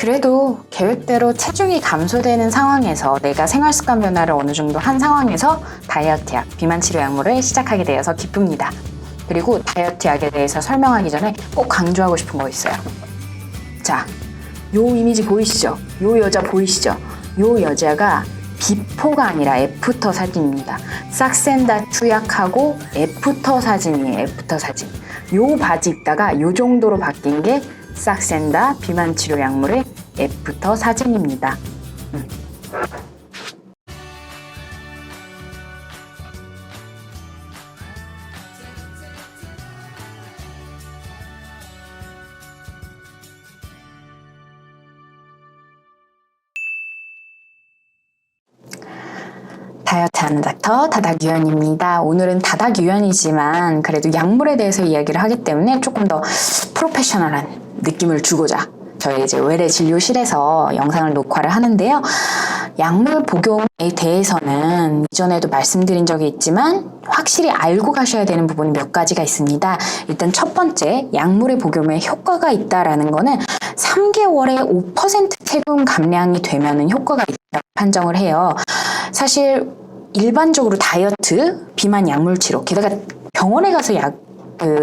그래도 계획대로 체중이 감소되는 상황에서 내가 생활습관 변화를 어느 정도 한 상황에서 다이어트 약, 비만 치료 약물을 시작하게 되어서 기쁩니다. 그리고 다이어트 약에 대해서 설명하기 전에 꼭 강조하고 싶은 거 있어요. 자, 요 이미지 보이시죠? 요 여자 보이시죠? 요 여자가 비포가 아니라 애프터 사진입니다. 싹센다 투약하고 애프터 사진이에요. 애프터 사진. 요 바지 입다가 요 정도로 바뀐 게 싹센다 비만 치료 약물의 애프터 사진입니다. 다이어트 하는 닥터 다닥유연입니다. 오늘은 다닥유연이지만 그래도 약물에 대해서 이야기를 하기 때문에 조금 더 프로페셔널한 느낌을 주고자 저희 이제 외래 진료실에서 영상을 녹화를 하는데요. 약물 복용에 대해서는 이전에도 말씀드린 적이 있지만 확실히 알고 가셔야 되는 부분이 몇 가지가 있습니다. 일단 첫 번째, 약물의 복용에 효과가 있다라는 거는 3개월에 5% 체중 감량이 되면은 효과가 있다고 판정을 해요. 사실 일반적으로 다이어트, 비만 약물 치료, 게다가 병원에 가서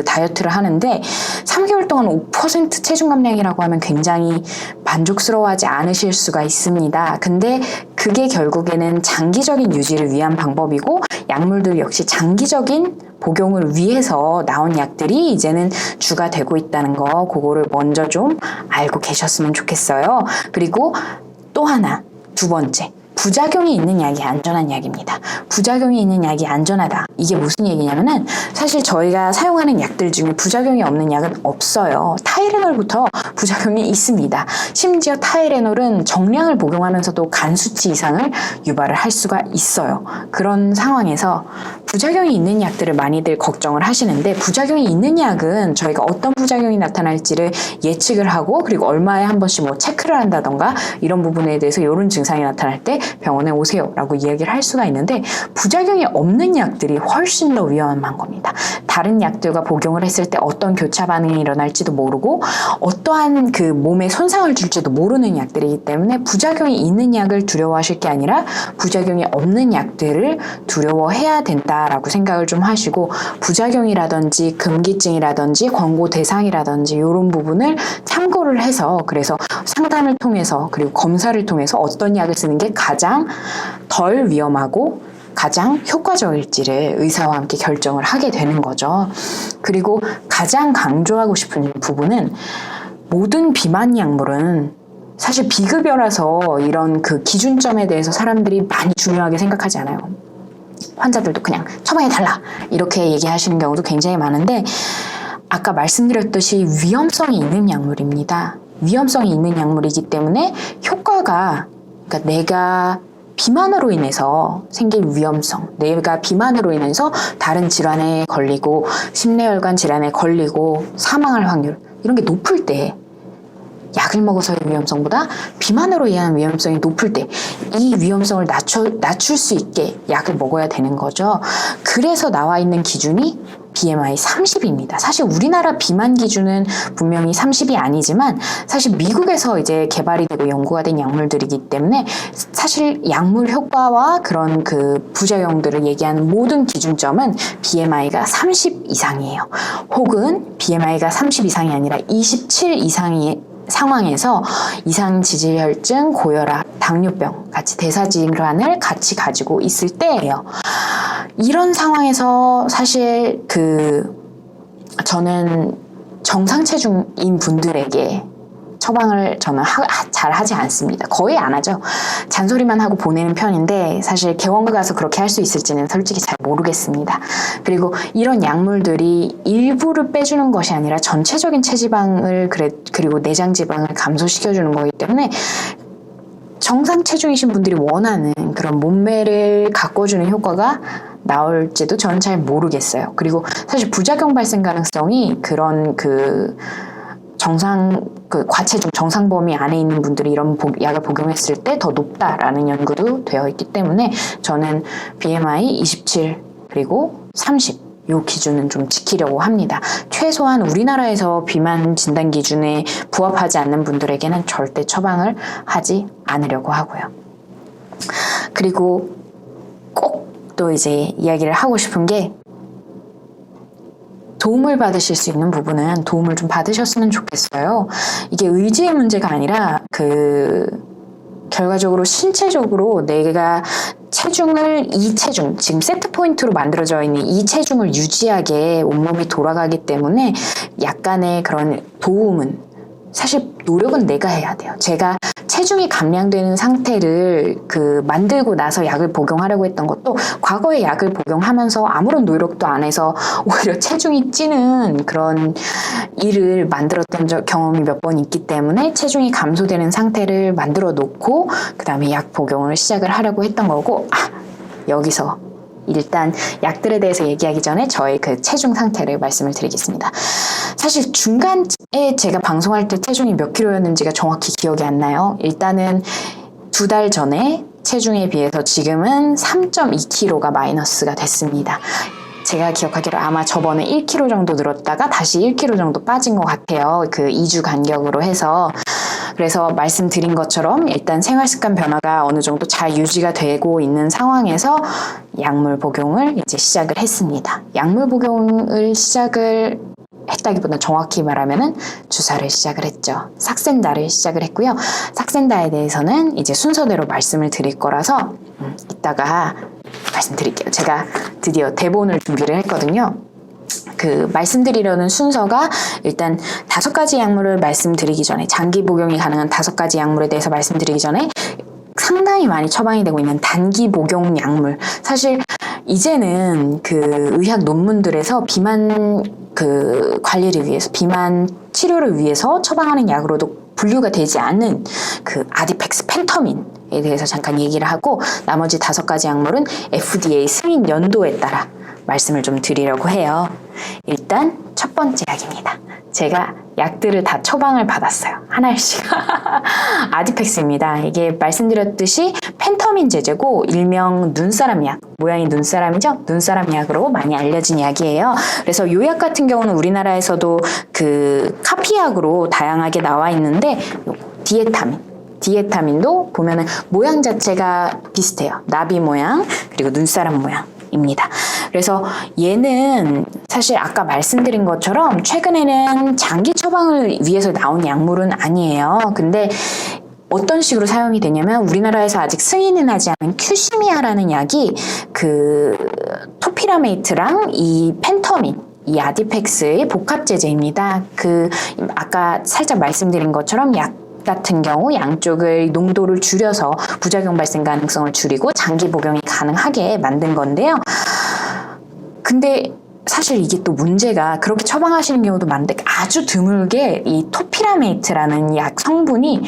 다이어트를 하는데 3개월 동안 5% 체중 감량이라고 하면 굉장히 만족스러워하지 않으실 수가 있습니다. 근데 그게 결국에는 장기적인 유지를 위한 방법이고 약물들 역시 장기적인 복용을 위해서 나온 약들이 이제는 주가 되고 있다는 거, 그거를 먼저 좀 알고 계셨으면 좋겠어요. 그리고 또 하나, 두 번째. 부작용이 있는 약이 안전한 약입니다. 부작용이 있는 약이 안전하다. 이게 무슨 얘기냐면은 사실 저희가 사용하는 약들 중에 부작용이 없는 약은 없어요. 타이레놀부터 부작용이 있습니다. 심지어 타이레놀은 정량을 복용하면서도 간 수치 이상을 유발을 할 수가 있어요. 그런 상황에서 부작용이 있는 약들을 많이들 걱정을 하시는데 부작용이 있는 약은 저희가 어떤 부작용이 나타날지를 예측을 하고 그리고 얼마에 한 번씩 뭐 체크를 한다던가 이런 부분에 대해서 이런 증상이 나타날 때 병원에 오세요 라고 이야기를 할 수가 있는데 부작용이 없는 약들이 훨씬 더 위험한 겁니다. 다른 약들과 복용을 했을 때 어떤 교차 반응이 일어날지도 모르고 어떠한 그 몸에 손상을 줄지도 모르는 약들이기 때문에 부작용이 있는 약을 두려워하실 게 아니라 부작용이 없는 약들을 두려워해야 된다라고 생각을 좀 하시고 부작용이라든지 금기증이라든지 권고 대상이라든지 이런 부분을 참고를 해서 그래서 상담을 통해서 그리고 검사를 통해서 어떤 약을 쓰는 게 가장 덜 위험하고 가장 효과적일지를 의사와 함께 결정을 하게 되는 거죠. 그리고 가장 강조하고 싶은 부분은 모든 비만 약물은 사실 비급여라서 이런 그 기준점에 대해서 사람들이 많이 중요하게 생각하지 않아요. 환자들도 그냥 처방해달라 이렇게 얘기하시는 경우도 굉장히 많은데 아까 말씀드렸듯이 위험성이 있는 약물입니다. 위험성이 있는 약물이기 때문에 효과가 그러니까 내가 비만으로 인해서 생길 위험성, 내가 비만으로 인해서 다른 질환에 걸리고 심내혈관 질환에 걸리고 사망할 확률 이런 게 높을 때 약을 먹어서의 위험성보다 비만으로 인한 위험성이 높을 때 이 위험성을 낮출 수 있게 약을 먹어야 되는 거죠. 그래서 나와 있는 기준이 BMI 30입니다. 사실 우리나라 비만 기준은 분명히 30이 아니지만 사실 미국에서 이제 개발이 되고 연구가 된 약물들이기 때문에 사실 약물 효과와 그런 그 부작용들을 얘기하는 모든 기준점은 BMI가 30 이상이에요. 혹은 BMI가 30 이상이 아니라 27 이상이 상황에서 이상 지질혈증, 고혈압, 당뇨병 같이 대사질환을 같이 가지고 있을 때예요. 이런 상황에서 사실 저는 정상 체중인 분들에게 처방을 저는 잘 하지 않습니다. 거의 안 하죠. 잔소리만 하고 보내는 편인데 사실 개원가 가서 그렇게 할 수 있을지는 솔직히 잘 모르겠습니다. 그리고 이런 약물들이 일부를 빼주는 것이 아니라 전체적인 체지방을 그리고 내장 지방을 감소시켜주는 거기 때문에 정상 체중이신 분들이 원하는 그런 몸매를 가꿔주는 효과가 나올지도 저는 잘 모르겠어요. 그리고 사실 부작용 발생 가능성이 그런 과체중 정상 범위 안에 있는 분들이 이런 약을 복용했을 때 더 높다라는 연구도 되어 있기 때문에 저는 BMI 27 그리고 30 요 기준은 좀 지키려고 합니다. 최소한 우리나라에서 비만 진단 기준에 부합하지 않는 분들에게는 절대 처방을 하지 않으려고 하고요. 그리고 꼭 또 이제 이야기를 하고 싶은 게, 도움을 받으실 수 있는 부분은 도움을 좀 받으셨으면 좋겠어요. 이게 의지의 문제가 아니라 결과적으로 신체적으로 내가 이 체중, 지금 세트 포인트로 만들어져 있는 이 체중을 유지하게 온몸이 돌아가기 때문에 약간의 그런 도움은, 사실 노력은 내가 해야 돼요. 제가 체중이 감량되는 상태를 만들고 나서 약을 복용하려고 했던 것도, 과거에 약을 복용하면서 아무런 노력도 안 해서 오히려 체중이 찌는 그런 일을 만들었던 경험이 몇 번 있기 때문에 체중이 감소되는 상태를 만들어 놓고 그 다음에 약 복용을 시작을 하려고 했던 거고, 여기서 일단 약들에 대해서 얘기하기 전에 저의 그 체중 상태를 말씀을 드리겠습니다. 사실 중간에 제가 방송할 때 체중이 몇 킬로였는지가 정확히 기억이 안 나요. 일단은 2달 전에 체중에 비해서 지금은 3.2kg가 마이너스가 됐습니다. 제가 기억하기로 아마 저번에 1kg 정도 늘었다가 다시 1kg 정도 빠진 것 같아요. 그 2주 간격으로 해서. 그래서 말씀드린 것처럼 일단 생활습관 변화가 어느 정도 잘 유지가 되고 있는 상황에서 약물 복용을 이제 시작을 했습니다. 약물 복용을 시작을 했다기보다 정확히 말하면은 주사를 시작을 했죠. 삭센다를 시작을 했고요. 삭센다에 대해서는 이제 순서대로 말씀을 드릴 거라서 이따가 말씀드릴게요. 제가 드디어 대본을 준비를 했거든요. 말씀드리려는 순서가, 일단 5가지 약물을 말씀드리기 전에, 장기 복용이 가능한 5가지 약물에 대해서 말씀드리기 전에 상당히 많이 처방이 되고 있는 단기 복용 약물, 사실 이제는 의학 논문들에서 비만 관리를 위해서, 비만 치료를 위해서 처방하는 약으로도 분류가 되지 않는 아디펙스 펜터민에 대해서 잠깐 얘기를 하고, 나머지 5가지 약물은 FDA 승인 연도에 따라 말씀을 좀 드리려고 해요. 일단 첫 번째 약입니다. 제가 약들을 다 처방을 받았어요. 하나씩. 아디펙스입니다. 이게 말씀드렸듯이 펜터민 제제고 일명 눈사람 약, 모양이 눈사람이죠? 눈사람 약으로 많이 알려진 약이에요. 그래서 이 약 같은 경우는 우리나라에서도 카피약으로 다양하게 나와 있는데, 디에타민도 보면은 모양 자체가 비슷해요. 나비 모양, 그리고 눈사람 모양입니다. 그래서 얘는 사실 아까 말씀드린 것처럼 최근에는 장기 처방을 위해서 나온 약물은 아니에요. 근데 어떤 식으로 사용이 되냐면, 우리나라에서 아직 승인은 하지 않은 큐시미아라는 약이 토피라메이트랑 이 펜터민, 이 아디펙스의 복합 제제입니다. 아까 살짝 말씀드린 것처럼 약 같은 경우 양쪽의 농도를 줄여서 부작용 발생 가능성을 줄이고 장기 복용이 가능하게 만든 건데요. 근데 사실 이게 또 문제가, 그렇게 처방하시는 경우도 많은데 아주 드물게 이 토피라메이트라는 약 성분이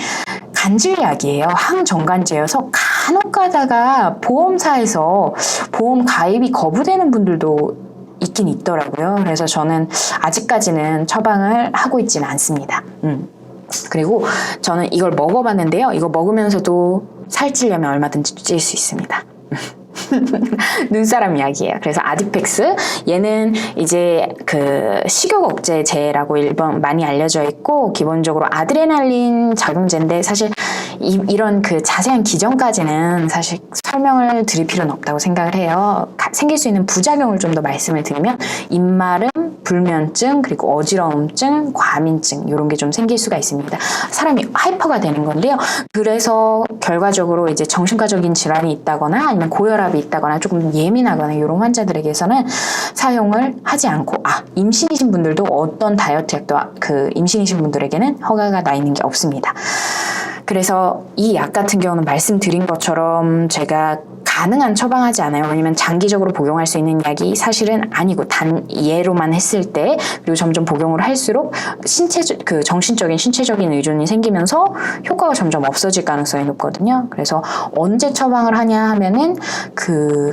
간질약이에요. 항정관제여서 간혹 가다가 보험사에서 보험 가입이 거부되는 분들도 있긴 있더라고요. 그래서 저는 아직까지는 처방을 하고 있지는 않습니다. 그리고 저는 이걸 먹어봤는데요. 이거 먹으면서도 살찌려면 얼마든지 찔 수 있습니다. 눈사람 약이에요. 그래서 아디펙스, 얘는 이제 식욕 억제제라고 많이 알려져 있고, 기본적으로 아드레날린 작용제인데, 사실 이런 자세한 기전까지는 사실 설명을 드릴 필요는 없다고 생각을 해요. 생길 수 있는 부작용을 좀 더 말씀을 드리면, 입마름, 불면증, 그리고 어지러움증, 과민증, 이런 게 좀 생길 수가 있습니다. 사람이 하이퍼가 되는 건데요. 그래서 결과적으로 이제 정신과적인 질환이 있다거나 아니면 고혈압이 있다거나 조금 예민하거나 이런 환자들에게서는 사용을 하지 않고, 임신이신 분들도 어떤 다이어트 약도 임신이신 분들에게는 허가가 나 있는 게 없습니다. 그래서 이 약 같은 경우는 말씀드린 것처럼 제가 가능한 처방하지 않아요. 왜냐면 장기적으로 복용할 수 있는 약이 사실은 아니고, 단 얘로만 했을 때, 그리고 점점 복용을 할수록 정신적인 신체적인 의존이 생기면서 효과가 점점 없어질 가능성이 높거든요. 그래서 언제 처방을 하냐 하면은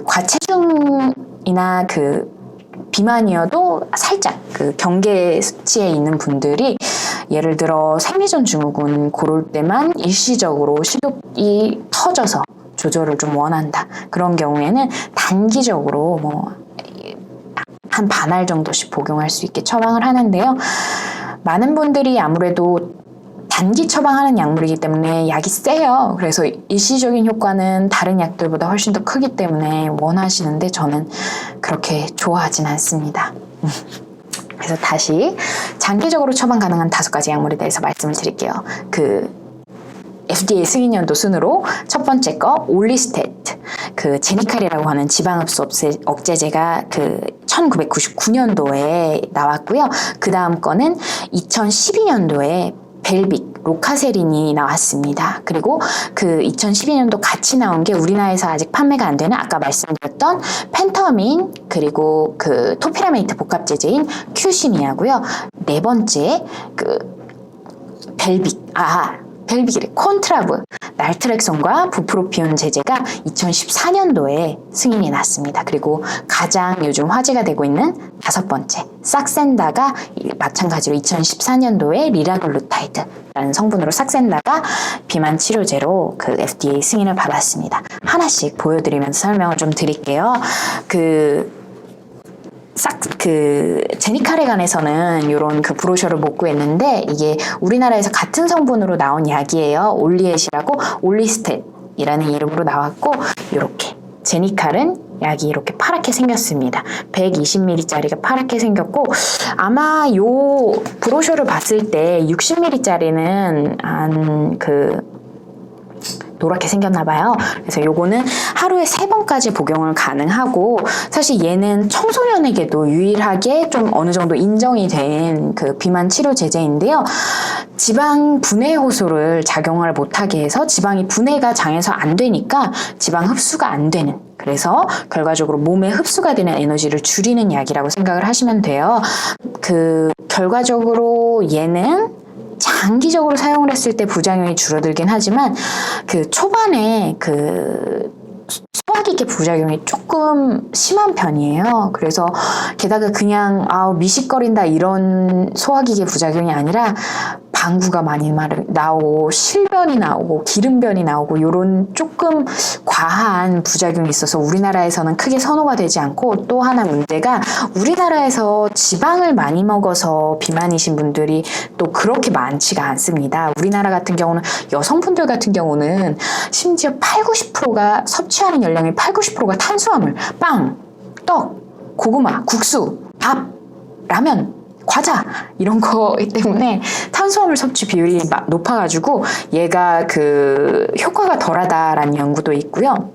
과체중이나 비만이어도 살짝 경계 수치에 있는 분들이, 예를 들어 생리전 증후군 고를 때만 일시적으로 식욕이 터져서 조절을 좀 원한다. 그런 경우에는 단기적으로 한 반알 정도씩 복용할 수 있게 처방을 하는데요. 많은 분들이 아무래도 단기 처방하는 약물이기 때문에 약이 세요. 그래서 일시적인 효과는 다른 약들보다 훨씬 더 크기 때문에 원하시는데 저는 그렇게 좋아하진 않습니다. 그래서 다시 장기적으로 처방 가능한 5가지 약물에 대해서 말씀을 드릴게요. FDA 승인 연도 순으로 첫 번째 거 올리스테트, 제니칼이라고 하는 지방흡수 억제제가 1999년도에 나왔고요. 그 다음 거는 2012년도에 벨빅, 로카세린이 나왔습니다. 그리고 2012년도 같이 나온 게 우리나라에서 아직 판매가 안 되는 아까 말씀드렸던 펜터민, 그리고 토피라메이트 복합제제인 큐시니아고요. 네 번째 벨빅이래. 콘트라브, 날트렉손과 부프로피온 제제가 2014년도에 승인이 났습니다. 그리고 가장 요즘 화제가 되고 있는 5번째, 삭센다가 마찬가지로 2014년도에 리라글루타이드라는 성분으로 삭센다가 비만 치료제로 FDA 승인을 받았습니다. 하나씩 보여드리면서 설명을 좀 드릴게요. 제니칼에 관해서는 이런 브로셔를 못 구했는데 이게 우리나라에서 같은 성분으로 나온 약이에요. 올리엣이라고 올리스텟이라는 이름으로 나왔고 이렇게 제니칼은 약이 이렇게 파랗게 생겼습니다. 120ml짜리가 파랗게 생겼고 아마 요 브로셔를 봤을 때 60ml짜리는 노랗게 생겼나 봐요. 그래서 요거는 하루에 3번까지 복용을 가능하고 사실 얘는 청소년에게도 유일하게 좀 어느 정도 인정이 된 비만 치료 제제인데요. 지방 분해 호소를 작용을 못하게 해서 지방이 분해가 장에서 안 되니까 지방 흡수가 안 되는, 그래서 결과적으로 몸에 흡수가 되는 에너지를 줄이는 약이라고 생각을 하시면 돼요. 결과적으로 얘는 장기적으로 사용을 했을 때 부작용이 줄어들긴 하지만 초반에 소화기계 부작용이 조금 심한 편이에요. 그래서 게다가 그냥 미식거린다 이런 소화기계 부작용이 아니라 방구가 많이 나오고 실변이 나오고 기름변이 나오고 이런 조금 과한 부작용이 있어서 우리나라에서는 크게 선호가 되지 않고, 또 하나 문제가 우리나라에서 지방을 많이 먹어서 비만이신 분들이 또 그렇게 많지가 않습니다. 우리나라 같은 경우는 여성분들 같은 경우는 심지어 80-90%가 섭취하는 열량의 80-90%가 탄수화물, 빵, 떡, 고구마, 국수, 밥, 라면, 과자 이런 거이기 때문에 탄수화물 섭취 비율이 높아가지고 얘가 효과가 덜하다라는 연구도 있고요.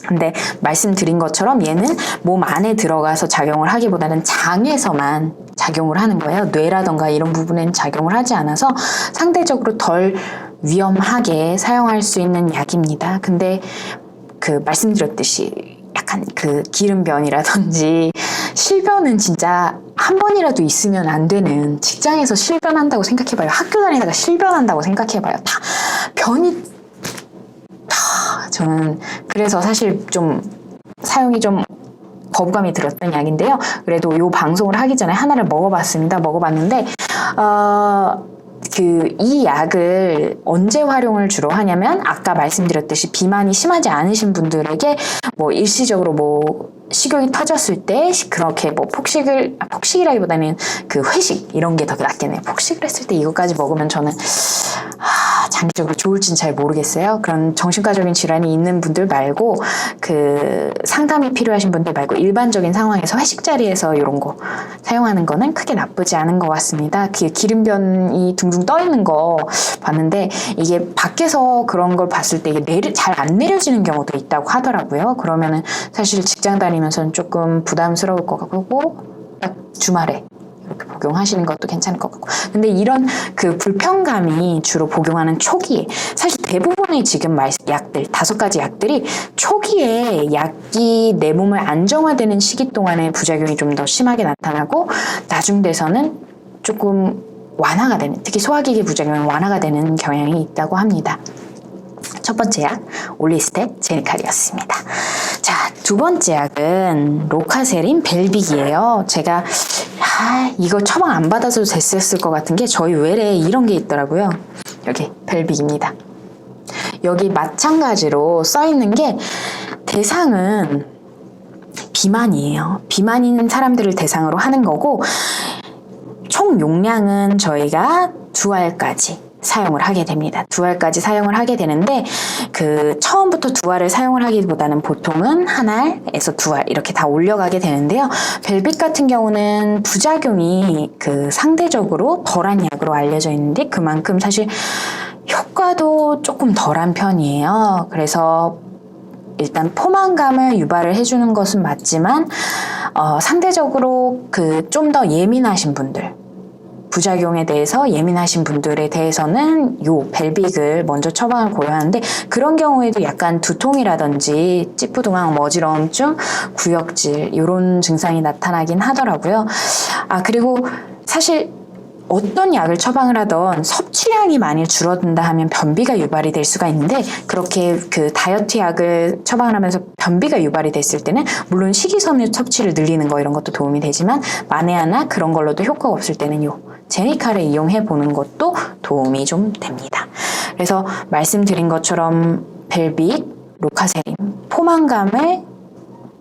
근데 말씀드린 것처럼 얘는 몸 안에 들어가서 작용을 하기보다는 장에서만 작용을 하는 거예요. 뇌라던가 이런 부분에는 작용을 하지 않아서 상대적으로 덜 위험하게 사용할 수 있는 약입니다. 근데 말씀드렸듯이 약간 기름변이라든지 실변은 진짜 한 번이라도 있으면 안 되는, 직장에서 실변한다고 생각해봐요. 학교 다니다가 실변한다고 생각해봐요. 다 변이 저는 그래서 사실 좀 사용이 좀 거부감이 들었던 약인데요. 그래도 이 방송을 하기 전에 하나를 먹어봤습니다. 먹어봤는데 이 약을 언제 활용을 주로 하냐면 아까 말씀드렸듯이 비만이 심하지 않으신 분들에게 일시적으로 식욕이 터졌을 때 그렇게 폭식이라기보다는 회식 이런 게 더 낫겠네요. 폭식을 했을 때 이거까지 먹으면 저는 장기적으로 좋을진 잘 모르겠어요. 그런 정신과적인 질환이 있는 분들 말고 상담이 필요하신 분들 말고 일반적인 상황에서 회식 자리에서 이런 거 사용하는 거는 크게 나쁘지 않은 것 같습니다. 기름변이 둥둥 떠 있는 거 봤는데 이게 밖에서 그런 걸 봤을 때 이게 잘 안 내려지는 경우도 있다고 하더라고요. 그러면은 사실 직장 다니면서는 조금 부담스러울 것 같고 딱 주말에 이렇게 복용하시는 것도 괜찮을 것 같고. 근데 이런 불편감이 주로 복용하는 초기에, 사실 대부분의 지금 약들 5가지 약들이 초기에 약이 내 몸을 안정화되는 시기 동안에 부작용이 좀 더 심하게 나타나고 나중 돼서는 조금 완화가 되는, 특히 소화기계 부작용은 완화가 되는 경향이 있다고 합니다. 첫 번째 약 올리스텟 제니칼이었습니다. 자, 두 번째 약은 로카세린 벨빅이에요. 제가 이거 처방 안 받아도 됐었을 것 같은 게 저희 외래에 이런 게 있더라고요. 여기 벨빅입니다. 여기 마찬가지로 써 있는 게 대상은 비만이에요. 비만인 사람들을 대상으로 하는 거고, 총 용량은 저희가 2알까지 사용을 하게 됩니다. 2알까지 사용을 하게 되는데, 처음부터 2알을 사용을 하기보다는 보통은 1알에서 2알 이렇게 다 올려가게 되는데요. 벨빅 같은 경우는 부작용이 상대적으로 덜한 약으로 알려져 있는데, 그만큼 사실 효과도 조금 덜한 편이에요. 그래서 일단 포만감을 유발을 해주는 것은 맞지만, 상대적으로 좀 더 예민하신 분들, 부작용에 대해서 예민하신 분들에 대해서는 요 벨빅을 먼저 처방을 고려하는데, 그런 경우에도 약간 두통이라든지 찌뿌둥한 어지러움증, 구역질 이런 증상이 나타나긴 하더라고요. 그리고 사실 어떤 약을 처방을 하던 섭취량이 많이 줄어든다 하면 변비가 유발이 될 수가 있는데, 그렇게 다이어트 약을 처방을 하면서 변비가 유발이 됐을 때는 물론 식이섬유 섭취를 늘리는 거 이런 것도 도움이 되지만, 만에 하나 그런 걸로도 효과가 없을 때는 요 제니카를 이용해 보는 것도 도움이 좀 됩니다. 그래서 말씀드린 것처럼 벨빅, 로카세린, 포만감을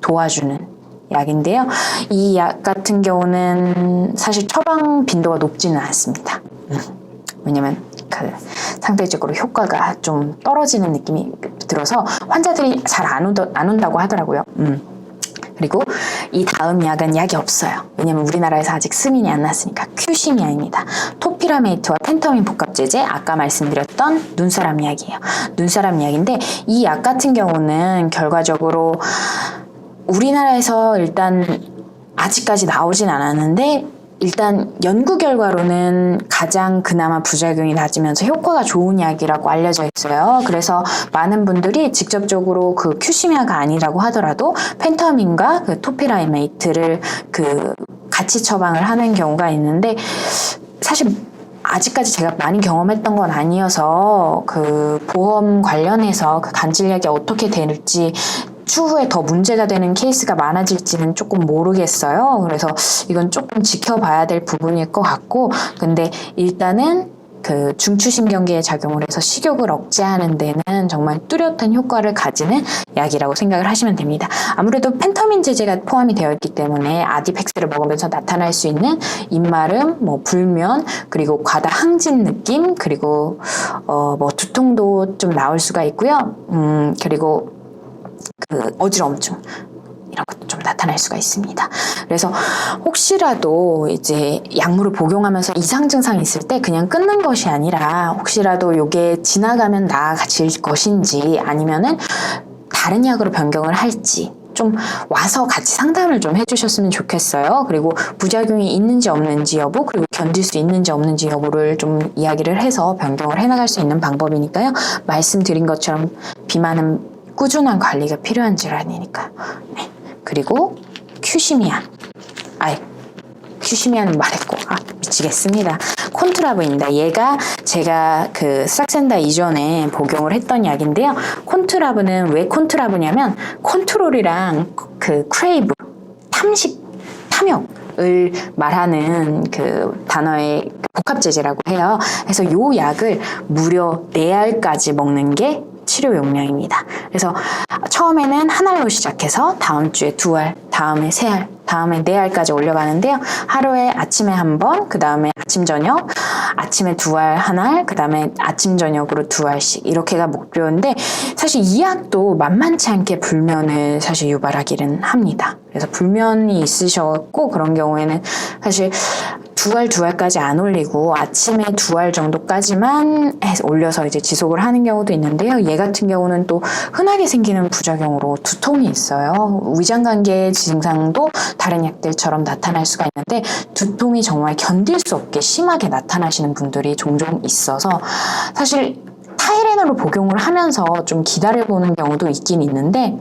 도와주는 약인데요. 이 약 같은 경우는 사실 처방 빈도가 높지는 않습니다. 왜냐면 상대적으로 효과가 좀 떨어지는 느낌이 들어서 환자들이 잘 안 온다고 하더라고요. 그리고 이 다음 약은 약이 없어요. 왜냐면 우리나라에서 아직 승인이 안 났으니까. 큐시미아입니다. 토피라메이트와 펜터민 복합제제, 아까 말씀드렸던 눈사람 약이에요. 눈사람 약인데, 이 약 같은 경우는 결과적으로 우리나라에서 일단 아직까지 나오진 않았는데, 일단 연구 결과로는 가장 그나마 부작용이 낮으면서 효과가 좋은 약이라고 알려져 있어요. 그래서 많은 분들이 직접적으로 큐시미아가 아니라고 하더라도 펜터민과 토피라메이트를 같이 처방을 하는 경우가 있는데, 사실 아직까지 제가 많이 경험했던 건 아니어서 보험 관련해서 간질약이 어떻게 될지, 추후에 더 문제가 되는 케이스가 많아질지는 조금 모르겠어요. 그래서 이건 조금 지켜봐야 될 부분일 것 같고, 근데 일단은 중추신경계에 작용을 해서 식욕을 억제하는 데는 정말 뚜렷한 효과를 가지는 약이라고 생각을 하시면 됩니다. 아무래도 펜터민 제제가 포함이 되어 있기 때문에 아디팩스를 먹으면서 나타날 수 있는 입마름, 불면, 그리고 과다 항진 느낌, 그리고 두통도 좀 나올 수가 있고요. 그리고 어지러움증 이런 것도 좀 나타날 수가 있습니다. 그래서 혹시라도 이제 약물을 복용하면서 이상 증상이 있을 때 그냥 끊는 것이 아니라, 혹시라도 이게 지나가면 나아질 것인지 아니면은 다른 약으로 변경을 할지 좀 와서 같이 상담을 좀 해주셨으면 좋겠어요. 그리고 부작용이 있는지 없는지 여부, 그리고 견딜 수 있는지 없는지 여부를 좀 이야기를 해서 변경을 해나갈 수 있는 방법이니까요. 말씀드린 것처럼 비만은 꾸준한 관리가 필요한 질환이니까요. 네. 그리고 큐시미아는 말했고, 미치겠습니다. 콘트라브입니다. 얘가 제가 싹센다 이전에 복용을 했던 약인데요. 콘트라브는 왜 콘트라브냐면, 컨트롤이랑 크레이브, 탐욕을 말하는 단어의 복합제제라고 해요. 그래서 이 약을 무려 4알까지 먹는 게 치료 용량입니다. 그래서 처음에는 1알로 시작해서 다음 주에 2알, 다음에 3알, 다음에 4알까지 올려가는데요. 하루에 아침에 1번, 그 다음에 아침 저녁, 아침에 2알, 1알, 그 다음에 아침 저녁으로 2알씩 이렇게가 목표인데, 사실 이 약도 만만치 않게 불면을 사실 유발하기는 합니다. 그래서 불면이 있으셔갖고 그런 경우에는 사실 2알까지 안 올리고 아침에 2알 정도까지만 올려서 이제 지속을 하는 경우도 있는데요. 얘 같은 경우는 또 흔하게 생기는 부작용으로 두통이 있어요. 위장관계 증상도 다른 약들처럼 나타날 수가 있는데, 두통이 정말 견딜 수 없게 심하게 나타나시는 분들이 종종 있어서, 사실 타이레놀을 복용을 하면서 좀 기다려보는 경우도 있긴 있는데,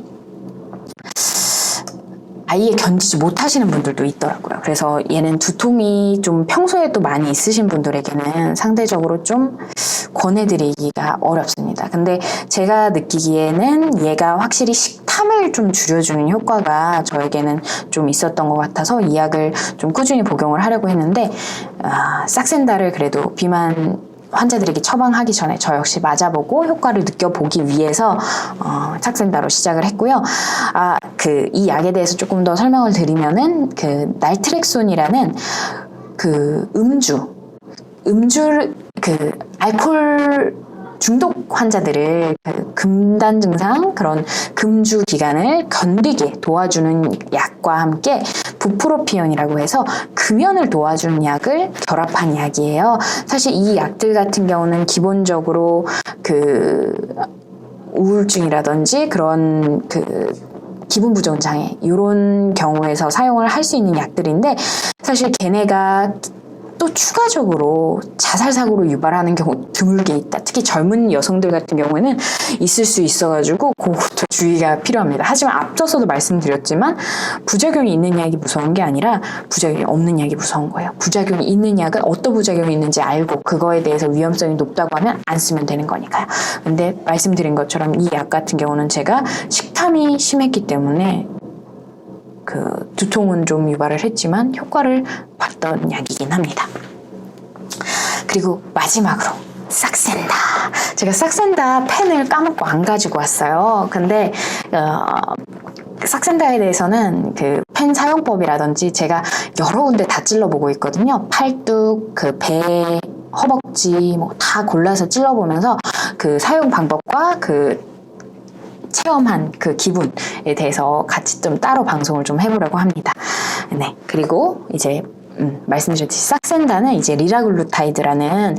아예 견디지 못하시는 분들도 있더라고요. 그래서 얘는 두통이 좀 평소에도 많이 있으신 분들에게는 상대적으로 좀 권해드리기가 어렵습니다. 근데 제가 느끼기에는 얘가 확실히 식탐을 좀 줄여주는 효과가 저에게는 좀 있었던 것 같아서 이 약을 좀 꾸준히 복용을 하려고 했는데, 싹센다를 그래도 비만 환자들에게 처방하기 전에 저 역시 맞아보고 효과를 느껴보기 위해서 삭센다로 시작을 했고요. 이 약에 대해서 조금 더 설명을 드리면은 날트렉손이라는 알코올 중독 환자들을 금단 증상, 그런 금주 기간을 견디게 도와주는 약과 함께 부프로피온이라고 해서 금연을 도와주는 약을 결합한 약이에요. 사실 이 약들 같은 경우는 기본적으로 우울증이라든지 그런 기분 부정 장애 이런 경우에서 사용을 할 수 있는 약들인데, 사실 걔네가 또 추가적으로 자살 사고로 유발하는 경우 드물게 있다. 특히 젊은 여성들 같은 경우에는 있을 수 있어가지고 그것도 주의가 필요합니다. 하지만 앞서서도 말씀드렸지만 부작용이 있는 약이 무서운 게 아니라 부작용이 없는 약이 무서운 거예요. 부작용이 있는 약은 어떤 부작용이 있는지 알고 그거에 대해서 위험성이 높다고 하면 안 쓰면 되는 거니까요. 근데 말씀드린 것처럼 이 약 같은 경우는 제가 식탐이 심했기 때문에 두통은 좀 유발을 했지만 효과를 봤던 약이긴 합니다. 그리고 마지막으로 삭센다. 제가 삭센다 펜을 까먹고 안 가지고 왔어요. 근데 삭센다에 대해서는 펜 사용법이라든지 제가 여러 군데 다 찔러보고 있거든요. 팔뚝, 배, 허벅지 다 골라서 찔러보면서 사용 방법과 체험한 기분에 대해서 같이 좀 따로 방송을 좀 해보려고 합니다. 네. 그리고 이제, 말씀드렸듯이 삭센다는 이제 리라글루타이드라는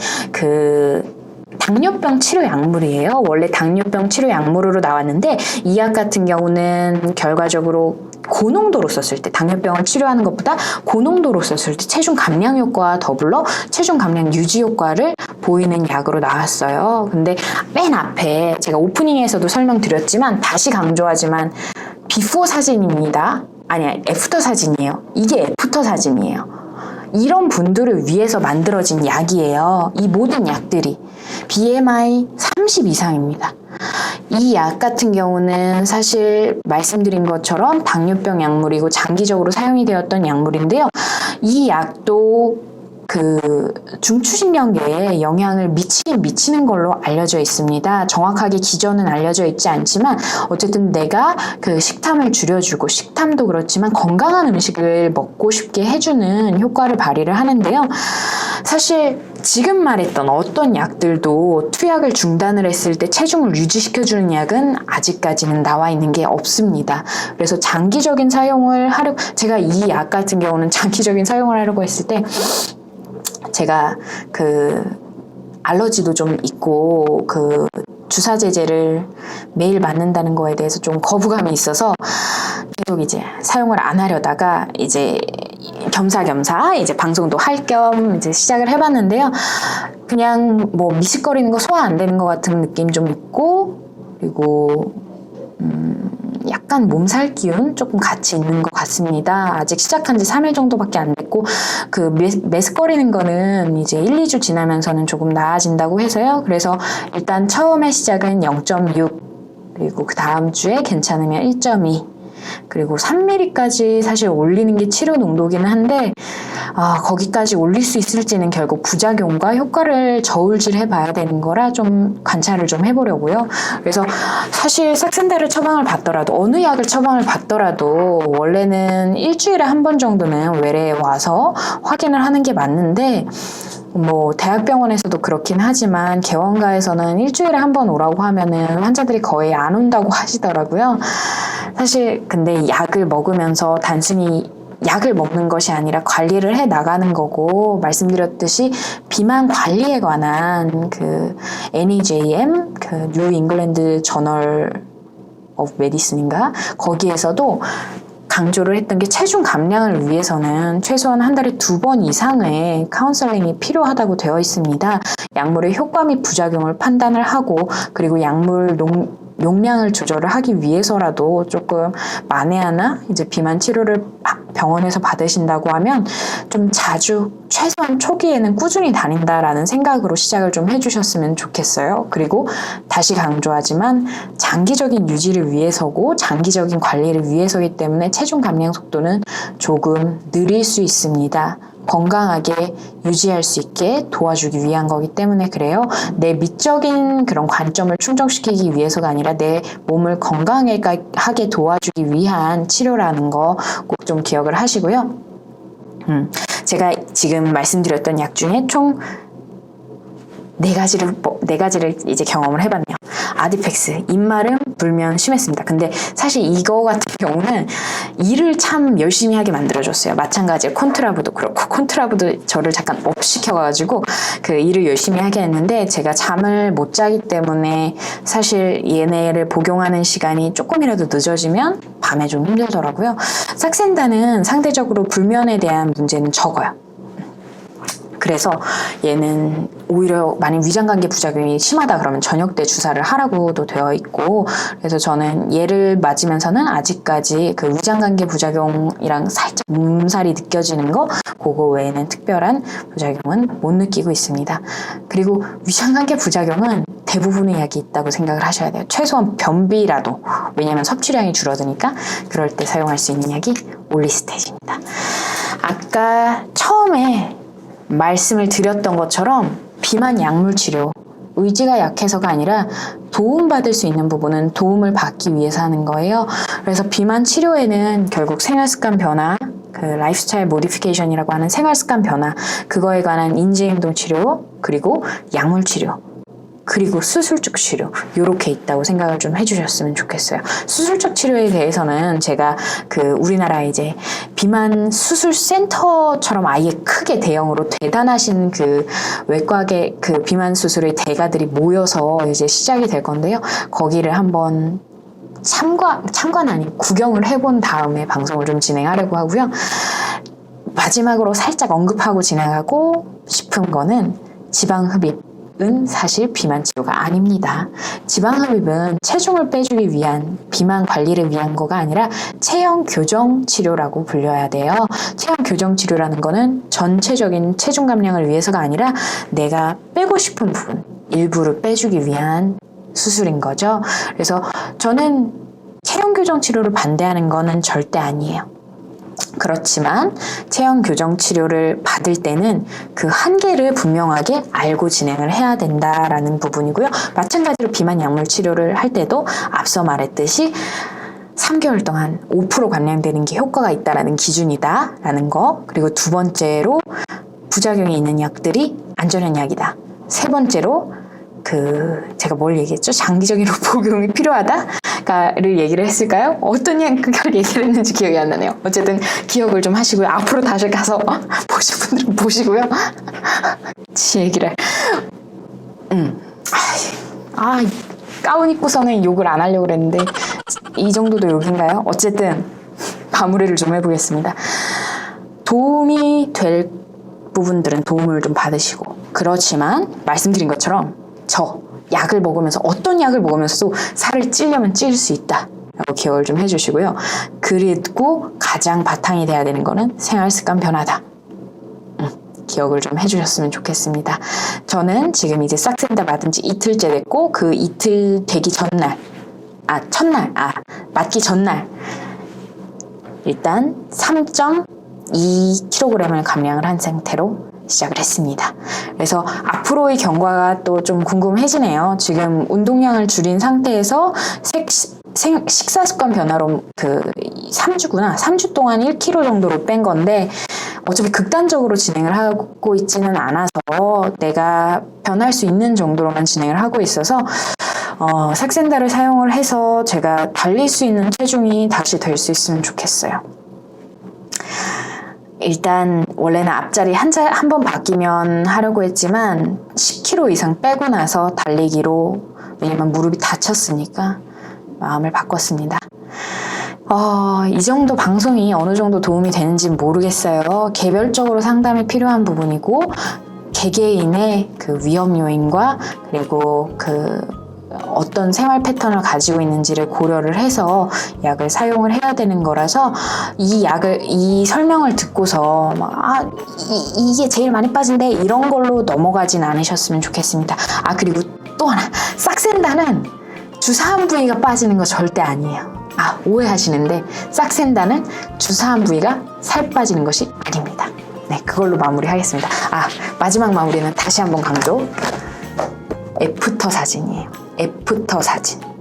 당뇨병 치료 약물이에요. 원래 당뇨병 치료 약물로 나왔는데 이 약 같은 경우는 결과적으로 고농도로 썼을 때, 당뇨병을 치료하는 것보다 고농도로 썼을 때 체중 감량 효과와 더불어 체중 감량 유지 효과를 보이는 약으로 나왔어요. 근데 맨 앞에 제가 오프닝에서도 설명드렸지만 다시 강조하지만 비포 사진입니다. 아니야, 애프터 사진이에요. 이게 애프터 사진이에요. 이런 분들을 위해서 만들어진 약이에요. 이 모든 약들이 BMI 30 이상입니다. 이 약 같은 경우는 사실 말씀드린 것처럼 당뇨병 약물이고 장기적으로 사용이 되었던 약물인데요. 이 약도 중추신경계에 영향을 미치는 걸로 알려져 있습니다. 정확하게 기전은 알려져 있지 않지만 어쨌든 내가 식탐을 줄여주고, 식탐도 그렇지만 건강한 음식을 먹고 싶게 해주는 효과를 발휘를 하는데요. 사실 지금 말했던 어떤 약들도 투약을 중단을 했을 때 체중을 유지시켜주는 약은 아직까지는 나와 있는 게 없습니다. 그래서 장기적인 사용을 제가 이 약 같은 경우는 장기적인 사용을 하려고 했을 때 제가 알러지도 좀 있고 주사제제를 매일 맞는다는 거에 대해서 좀 거부감이 있어서 계속 이제 사용을 안 하려다가 이제 겸사겸사 이제 방송도 할 겸 이제 시작을 해봤는데요. 그냥 미식거리는 거 소화 안 되는 것 같은 느낌 좀 있고, 그리고 약간 몸살 기운 조금 같이 있는 것 같습니다. 아직 시작한 지 3일 정도밖에 안 됐고, 메스거리는 거는 이제 1, 2주 지나면서는 조금 나아진다고 해서요. 그래서 일단 처음에 시작은 0.6, 그리고 그 다음 주에 괜찮으면 1.2, 그리고 3mm까지 사실 올리는 게 치료 농도기는 한데 거기까지 올릴 수 있을지는 결국 부작용과 효과를 저울질 해봐야 되는 거라 좀 관찰을 좀 해보려고요. 그래서 사실 삭센다를 처방을 받더라도, 어느 약을 처방을 받더라도 원래는 일주일에 한 번 정도는 외래에 와서 확인을 하는 게 맞는데, 대학병원에서도 그렇긴 하지만 개원가에서는 일주일에 한 번 오라고 하면은 환자들이 거의 안 온다고 하시더라고요. 사실 근데 약을 먹으면서 단순히 약을 먹는 것이 아니라 관리를 해 나가는 거고, 말씀드렸듯이 비만 관리에 관한 NEJM, 뉴 잉글랜드 저널 오브 메디슨인가? 거기에서도 강조를 했던 게 체중 감량을 위해서는 최소한 한 달에 2번 이상의 카운셀링이 필요하다고 되어 있습니다. 약물의 효과 및 부작용을 판단을 하고, 그리고 약물 용량을 조절을 하기 위해서라도 조금 만에 하나 이제 비만 치료를 병원에서 받으신다고 하면 좀 자주, 최소한 초기에는 꾸준히 다닌다라는 생각으로 시작을 좀 해주셨으면 좋겠어요. 그리고 다시 강조하지만 장기적인 유지를 위해서고 장기적인 관리를 위해서이기 때문에 체중 감량 속도는 조금 느릴 수 있습니다. 건강하게 유지할 수 있게 도와주기 위한 거기 때문에 그래요. 내 미적인 그런 관점을 충족시키기 위해서가 아니라 내 몸을 건강하게 도와주기 위한 치료라는 거 꼭 좀 기억을 하시고요. 제가 지금 말씀드렸던 약 중에 총 네 가지를 이제 경험을 해봤네요. 아디펙스, 입마름, 불면 심했습니다. 근데 사실 이거 같은 경우는 일을 참 열심히 하게 만들어줬어요. 마찬가지로 콘트라부도 그렇고, 콘트라부도 저를 잠깐 업시켜가지고 그 일을 열심히 하게 했는데 제가 잠을 못 자기 때문에 사실 얘네를 복용하는 시간이 조금이라도 늦어지면 밤에 좀 힘들더라고요. 삭센다는 상대적으로 불면에 대한 문제는 적어요. 그래서 얘는 오히려 만약 위장관계 부작용이 심하다 그러면 저녁 때 주사를 하라고도 되어 있고, 그래서 저는 얘를 맞으면서는 아직까지 그 위장관계 부작용이랑 살짝 몸살이 느껴지는 거, 그거 외에는 특별한 부작용은 못 느끼고 있습니다. 그리고 위장관계 부작용은 대부분의 약이 있다고 생각을 하셔야 돼요. 최소한 변비라도, 왜냐면 섭취량이 줄어드니까 그럴 때 사용할 수 있는 약이 올리스테즈입니다. 아까 처음에 말씀을 드렸던 것처럼 비만 약물 치료, 의지가 약해서가 아니라 도움받을 수 있는 부분은 도움을 받기 위해서 하는 거예요. 그래서 비만 치료에는 결국 생활습관 변화, 그 라이프스타일 모디피케이션이라고 하는 생활습관 변화, 그거에 관한 인지행동 치료, 그리고 약물 치료, 그리고 수술적 치료, 요렇게 있다고 생각을 좀 해주셨으면 좋겠어요. 수술적 치료에 대해서는 제가 그 우리나라 이제 비만 수술 센터처럼 아예 크게 대형으로 대단하신 그 외과계 그 비만 수술의 대가들이 모여서 이제 시작이 될 건데요. 거기를 한번 참관 아닌 구경을 해본 다음에 방송을 좀 진행하려고 하고요. 마지막으로 살짝 언급하고 진행하고 싶은 거는 지방흡입. 은 사실 비만 치료가 아닙니다. 지방흡입은 체중을 빼주기 위한, 비만 관리를 위한 거가 아니라 체형 교정 치료라고 불려야 돼요. 체형 교정 치료라는 거는 전체적인 체중 감량을 위해서가 아니라 내가 빼고 싶은 부분, 일부를 빼주기 위한 수술인 거죠. 그래서 저는 체형 교정 치료를 반대하는 거는 절대 아니에요. 그렇지만 체형 교정 치료를 받을 때는 그 한계를 분명하게 알고 진행을 해야 된다라는 부분이고요. 마찬가지로 비만 약물 치료를 할 때도 앞서 말했듯이 3개월 동안 5% 감량되는 게 효과가 있다라는 기준이다라는 거, 그리고 두 번째로 부작용이 있는 약들이 안전한 약이다. 세 번째로 제가 뭘 얘기했죠? 장기적인 복용이 필요하다를 얘기를 했을까요? 어떤 약을 얘기를 했는지 기억이 안 나네요. 어쨌든 기억을 좀 하시고요. 앞으로 다시 가서 보실 분들은 보시고요. 지 얘기를. 가운 입고서는 욕을 안 하려고 그랬는데 이 정도도 욕인가요? 어쨌든 마무리를 좀 해보겠습니다. 도움이 될 부분들은 도움을 좀 받으시고, 그렇지만 말씀드린 것처럼 약을 먹으면서, 어떤 약을 먹으면서도 살을 찌려면 찔 수 있다 라고 기억을 좀 해주시고요. 그리고 가장 바탕이 돼야 되는 거는 생활습관 변화다. 기억을 좀 해주셨으면 좋겠습니다. 저는 지금 이제 싹센다 맞은 지 이틀째 됐고, 그 이틀 되기 맞기 전날 일단 3.2kg을 감량을 한 상태로 시작을 했습니다. 그래서 앞으로의 경과가 또 좀 궁금해지네요. 지금 운동량을 줄인 상태에서 식사 습관 변화로 3주 동안 1kg 정도로 뺀 건데, 어차피 극단적으로 진행을 하고 있지는 않아서 내가 변할 수 있는 정도로만 진행을 하고 있어서 삭센다를 사용을 해서 제가 달릴 수 있는 체중이 다시 될 수 있으면 좋겠어요. 일단 원래는 앞자리 한 번 바뀌면 하려고 했지만 10kg 이상 빼고 나서 달리기로, 왜냐면 무릎이 다쳤으니까 마음을 바꿨습니다. 이 정도 방송이 어느 정도 도움이 되는지 모르겠어요. 개별적으로 상담이 필요한 부분이고, 개개인의 그 위험 요인과 그리고 어떤 생활 패턴을 가지고 있는지를 고려를 해서 약을 사용을 해야 되는 거라서, 이 설명을 듣고서 이게 제일 많이 빠진대 이런 걸로 넘어가진 않으셨으면 좋겠습니다. 그리고 또 하나, 싹센다는 주사한 부위가 빠지는 거 절대 아니에요. 오해하시는데 싹센다는 주사한 부위가 살 빠지는 것이 아닙니다. 네, 그걸로 마무리하겠습니다. 마지막 마무리는 다시 한번 강조. 애프터 사진이에요. 애프터 사진.